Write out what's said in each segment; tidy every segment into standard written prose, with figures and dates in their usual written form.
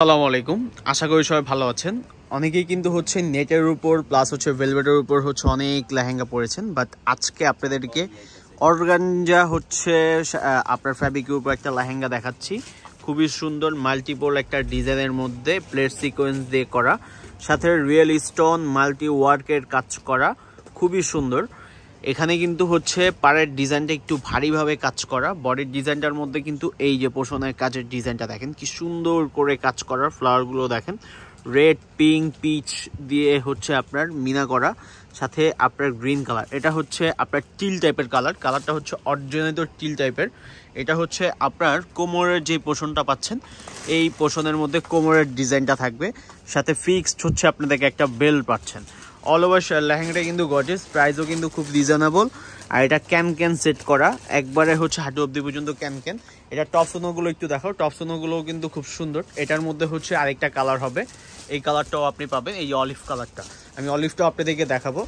আসসালামু আলাইকুম, আশা করি সবাই ভালো আছেন। অনেকেই কিন্তু হচ্ছে নেটের উপর প্লাস হচ্ছে ভেলভেটের উপর হচ্ছে অনেক লেহেঙ্গা পরেছেন, বাট আজকে আপনাদেরকে অর্গানজা হচ্ছে আপনার ফ্যাব্রিকের উপর একটা লেহেঙ্গা দেখাচ্ছি। খুবই সুন্দর মাল্টিপল একটা ডিজাইনের মধ্যে প্লেট সিকোয়েন্স দিয়ে করা, সাথে রিয়েল স্টোন মাল্টি ওয়ার্কের কাজ করা, খুবই সুন্দর। এখানে কিন্তু হচ্ছে পাড়ের ডিজাইনটা একটু ভারীভাবে কাজ করা, বডির ডিজাইনটার মধ্যে কিন্তু এই যে পোষণের কাজের ডিজাইনটা দেখেন কি সুন্দর করে কাজ করা, ফ্লাওয়ারগুলো দেখেন রেড পিঙ্ক পিচ দিয়ে হচ্ছে আপনার মিনা করা, সাথে আপনার গ্রিন কালার। এটা হচ্ছে আপনার টিল টাইপের কালারটা হচ্ছে অরিজিনাল টিল টাইপের। এটা হচ্ছে আপনার কোমরের যে পোষণটা পাচ্ছেন এই পোষণের মধ্যে কোমরের ডিজাইনটা থাকবে, সাথে ফিক্সড হচ্ছে আপনাদেরকে একটা বেল পাচ্ছেন। অল ওভার লেহেঙ্গাটা কিন্তু গর্জিয়াস, প্রাইসও কিন্তু খুব রিজনেবল। আর এটা ক্যান সেট করা, একবারে হচ্ছে হাঁটু অব্দি পর্যন্ত ক্যান। এটা টপসোনোগুলো একটু দেখো, টপসোনোগুলোও কিন্তু খুব সুন্দর। এটার মধ্যে হচ্ছে আরেকটা কালার হবে, এই কালারটাও আপনি পাবেন, এই অলিভ কালারটা। আমি অলিভটাও আপনাদেরকে দেখাবো।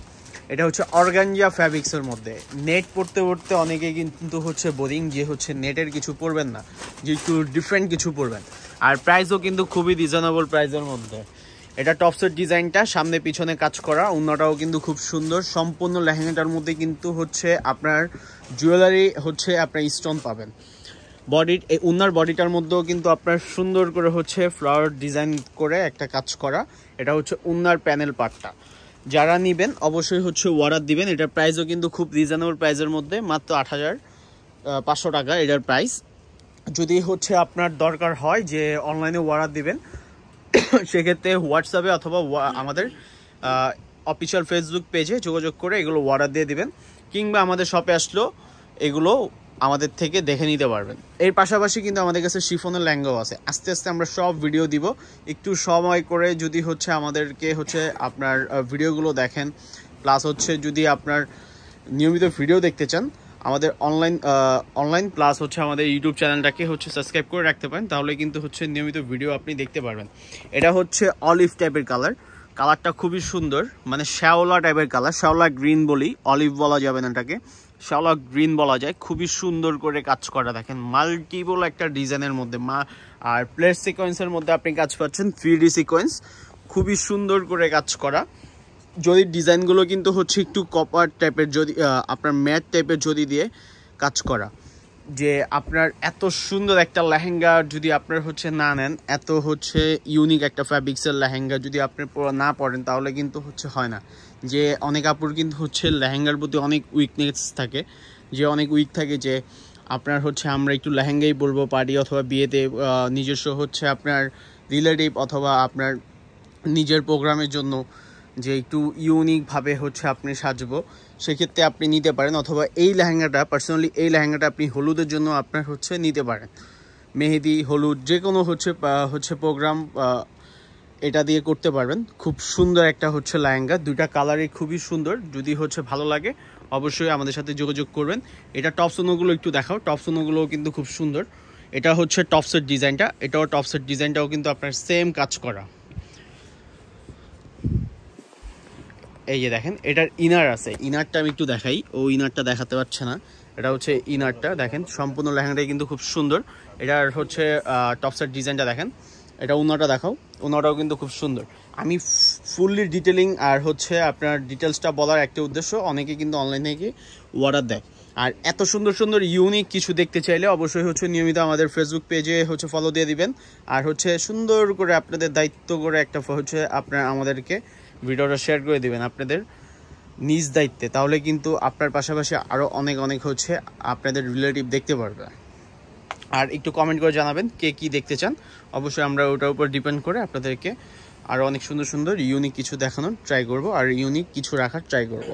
এটা হচ্ছে অর্গানজা ফ্যাব্রিক্সের মধ্যে। নেট পড়তে পড়তে অনেকে কিন্তু হচ্ছে বোরিং, যে হচ্ছে নেটের কিছু পরবেন না, যে একটু ডিফারেন্ট কিছু পরবেন। আর প্রাইসও কিন্তু খুবই রিজনেবল প্রাইসের মধ্যে। এটা টপসের ডিজাইনটা সামনে পিছনে কাজ করা, ওড়নাটাও কিন্তু খুব সুন্দর। সম্পূর্ণ লেহেঙ্গাটার মধ্যে কিন্তু হচ্ছে আপনার জুয়েলারি হচ্ছে আপনার স্টোন পাবেন। বডির এই ওড়নার বডিটার মধ্যেও কিন্তু আপনার সুন্দর করে হচ্ছে ফ্লাওয়ার ডিজাইন করে একটা কাজ করা। এটা হচ্ছে ওড়নার প্যানেল পার্টটা। যারা নেবেন অবশ্যই হচ্ছে অর্ডার দিবেন। এটার প্রাইসও কিন্তু খুব রিজনেবল প্রাইসের মধ্যে, মাত্র ৮৫০০ টাকা এটার প্রাইস। যদি হচ্ছে আপনার দরকার হয় যে অনলাইনে অর্ডার দিবেন, সেক্ষেত্রে হোয়াটসঅ্যাপে অথবা আমাদের অফিসিয়াল ফেসবুক পেজে যোগাযোগ করে এগুলো অর্ডার দিয়ে দিবেন, কিংবা আমাদের শপে আসলেও এগুলো আমাদের থেকে দেখে নিতে পারবেন। এর পাশাপাশি কিন্তু আমাদের কাছে শিফনের লেহেঙ্গাও আছে। আস্তে আস্তে আমরা সব ভিডিও দিব, একটু সময় করে যদি হচ্ছে আমাদেরকে হচ্ছে আপনার ভিডিওগুলো দেখেন, প্লাস হচ্ছে যদি আপনার নিয়মিত ভিডিও দেখতে চান, আমাদের অনলাইন প্লাস হচ্ছে আমাদের ইউটিউব চ্যানেলটাকে হচ্ছে সাবস্ক্রাইব করে রাখতে পারেন, তাহলে কিন্তু হচ্ছে নিয়মিত ভিডিও আপনি দেখতে পারবেন। এটা হচ্ছে অলিভ টাইপের কালারটা খুবই সুন্দর, মানে শ্যাওলা টাইপের কালার, শ্যাওলা গ্রিন বলি, অলিভ বলা যাবে না, এটাকে শ্যাওলা গ্রিন বলা যায়। খুবই সুন্দর করে কাজ করা দেখেন, মাল্টিপল একটা ডিজাইনের মধ্যে আর প্লেট সিকোয়েন্সের মধ্যে আপনি কাজ পাচ্ছেন 3D সিকোয়েন্স, খুবই সুন্দর করে কাজ করা। যদি ডিজাইনগুলো কিন্তু হচ্ছে একটু কপার টাইপের, যদি আপনার ম্যাট টাইপের যদি দিয়ে কাজ করা, যে আপনার এত সুন্দর একটা লেহেঙ্গা যদি আপনার হচ্ছে না নেন, এত হচ্ছে ইউনিক একটা ফ্যাব্রিক্সের লেহেঙ্গা যদি আপনি না পরেন, তাহলে কিন্তু হচ্ছে হয় না। যে অনেক আপুর কিন্তু হচ্ছে লেহেঙ্গার প্রতি অনেক উইকনেস থাকে, যে অনেক উইক থাকে যে আপনার হচ্ছে আমরা একটু লেহেঙ্গাই পরবো পার্টি অথবা বিয়েতে, নিজস্ব হচ্ছে আপনার রিলেটিভ অথবা আপনার নিজের প্রোগ্রামের জন্য, যে একটু ইউনিকভাবে হচ্ছে আপনি সাজবো, সেক্ষেত্রে আপনি নিতে পারেন। অথবা এই লেহেঙ্গাটা, পার্সোনালি এই লেহেঙ্গাটা আপনি হলুদের জন্য আপনার হচ্ছে নিতে পারেন, মেহেদি হলুদ যে কোনো হচ্ছে প্রোগ্রাম এটা দিয়ে করতে পারবেন। খুব সুন্দর একটা হচ্ছে লেহেঙ্গা, দুইটা কালারই খুবই সুন্দর। যদি হচ্ছে ভালো লাগে অবশ্যই আমাদের সাথে যোগাযোগ করবেন। এটা টপসোনোগুলো একটু দেখাও, টপসোনোগুলোও কিন্তু খুব সুন্দর। এটা হচ্ছে টপসের ডিজাইনটা, এটাও টপসের ডিজাইনটাও কিন্তু আপনার সেম কাজ করা। এই যে দেখেন এটার ইনার আছে, ইনারটা আমি একটু দেখাই, ও ইনারটা দেখাতে পারছে না। এটা হচ্ছে ইনারটা দেখেন, সম্পূর্ণ লেহেঙ্গাটাই কিন্তু খুব সুন্দর। এটার হচ্ছে টপসের ডিজাইনটা দেখেন। এটা ওনাটা দেখাও, ওনাটাও কিন্তু খুব সুন্দর। আমি ফুললি ডিটেলিং আর হচ্ছে আপনার ডিটেলসটা বলার একটা উদ্দেশ্য, অনেকে কিন্তু অনলাইন থেকে অর্ডার দেয়। আর এত সুন্দর সুন্দর ইউনিক কিছু দেখতে চাইলে অবশ্যই হচ্ছে নিয়মিত আমাদের ফেসবুক পেজে হচ্ছে ফলো দিয়ে দিবেন। আর হচ্ছে সুন্দর করে আপনাদের দায়িত্ব করে একটা হচ্ছে আপনার আমাদেরকে ভিডিওটা শেয়ার করে দিবেন আপনাদের নিজ দায়িত্বে, তাহলে কিন্তু আপনার পাশাপাশি আরও অনেক হচ্ছে আপনাদের রিলেটিভ দেখতে পারবে। আর একটু কমেন্ট করে জানাবেন কে কী দেখতে চান, অবশ্যই আমরা ওটার উপর ডিপেন্ড করে আপনাদেরকে আরও অনেক সুন্দর সুন্দর ইউনিক কিছু দেখানোর ট্রাই করব, আর ইউনিক কিছু রাখার ট্রাই করব।